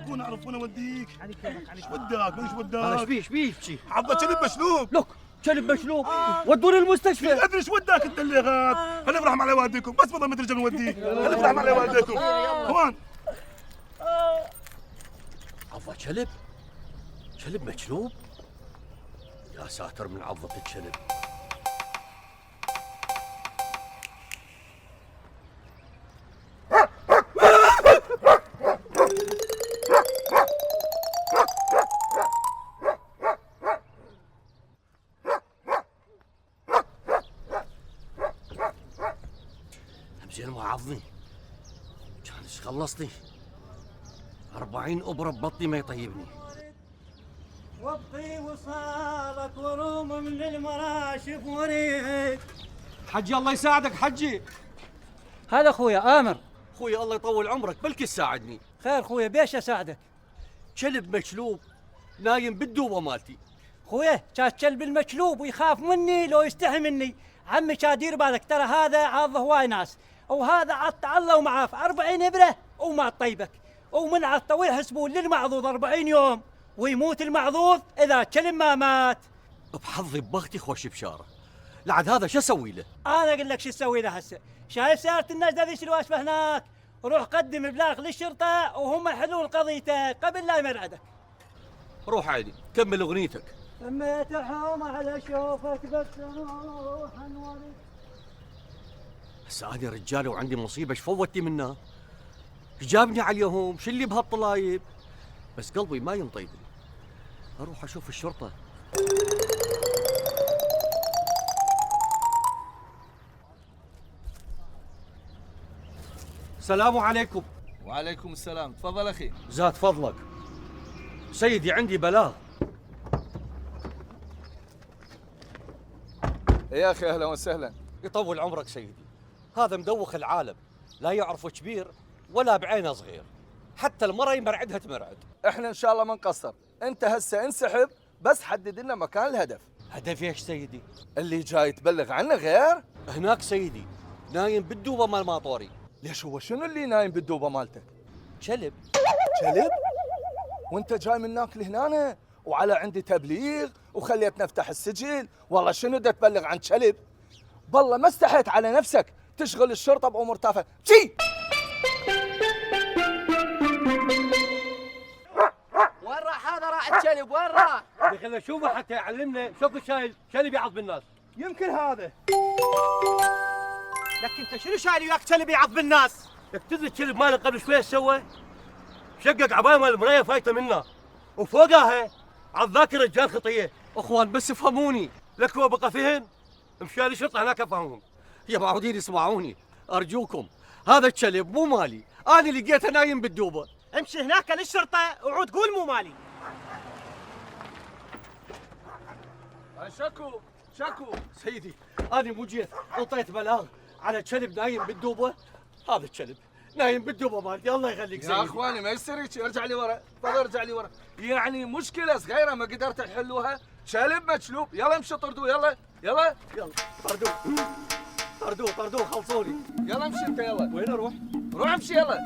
تكون اعرف وانا اوديك. عليك يا عليك. ايش ودك؟ ايش انا ودك؟ ايش بيه عضة كلب مشلوب. لك كلب مشلوب ودوني المستشفى. ادري ايش وداك انت اللي غاد. هنفرح مع والديكم بس والله ما ترجع نوديك. هنفرح مع والديكم كمان. عضة كلب مشلوب. يا ساتر من عضة الكلب. زين ما عضني كان ايش خلصني 40 ابره ببطني ما يطيبني. وطي وصالك وروم من المراشف وريد. حجي الله يساعدك حجي. هذا اخويا امر. اخوي الله يطول عمرك بلكي تساعدني. خير اخويا بيش اساعدك؟ كلب مشلوب نايم بالدوبه مالتي. اخويا كان كلب المشلوب ويخاف مني لو يستحي مني. عمي شادير بالك ترى هذا عض هواي ناس وهذا عط الله ومعاف 40 ابره وما طيبك ومن عطه ويحسبون للمعضوض 40 يوم ويموت المعضوض اذا كلب ما مات. بحظي ببختي خوش بشاره. لعد هذا شو اسوي له؟ انا اقول لك شو تسوي له هسه. شايف سياره الناس ذي شو الواسفه هناك؟ روح قدم ابلاغ للشرطه وهم يحلون قضيته قبل لا يمرعدك. روح عيني كمل اغنيتك. سميت حومه على شوفك بس روح انوري. هسه انا رجال وعندي مصيبه ايش فوتي منها؟ جابني عليهم شو اللي بهالطلايب؟ بس قلبي ما ينطيبني. اروح اشوف الشرطه. السلام عليكم. وعليكم السلام. تفضل اخي. زاد فضلك سيدي عندي بلاغ. يا اخي اهلا وسهلا. يطول عمرك سيدي. هذا مدوخ العالم لا يعرف كبير ولا بعينه صغير. حتى المرأة يمرعدها تمرعد. احنا ان شاء الله ما نقصر. انت هسه انسحب بس حدد لنا مكان الهدف. هدف ايش سيدي؟ اللي جاي تبلغ عنه غير؟ هناك سيدي نايم بالدوبة مال ماطوري. ليش هو شنو اللي نايم بالدوبه مالته؟ كلب. كلب؟ وانت جاي من هناك لهنا وعلى عندي تبليغ وخليتنا نفتح السجل. والله شنو دا تبلغ عن كلب؟ بالله ما استحيت على نفسك تشغل الشرطه بامور تافهه شي. وين راح هذا راعي الكلب وين راح؟ خلينا نشوفه حتى يعلمنا شكو شايل كلب يعض بالناس. يمكن هذا. لك انت شنو شايل وياك كلب يعض بالناس؟ لك تدري الكلب مالك قبل شوي ايش سوى؟ شقق عباية مال المرايه فايته منه وفوقها عض ذاك الرجال خطيه. اخوان بس افهموني. لك هو بقى فهم؟ مشان الشرطه هناك افهمهم. يا معودين اسمعوني ارجوكم. هذا الكلب مو مالي. انا لقيته نايم بالدوبه. امشي هناك للشرطه وعود قول مو مالي. شكو سيدي انا مو جيت انطيت بلاغ على كلب نايم بالدوبه. هذا الكلب نايم بالدوبه مالتي الله يخليك سيدي. يا اخواني ما يصير هيك. ارجع لي ورا. تفضل ارجع لي ورا. يعني مشكله صغيره ما قدرت تحلوها. كلب مشلوب. يلا امشي طردوه. يلا يلا طردوه خلصوني. يلا امشي انت. يلا وين اروح؟ روح امشي يلا.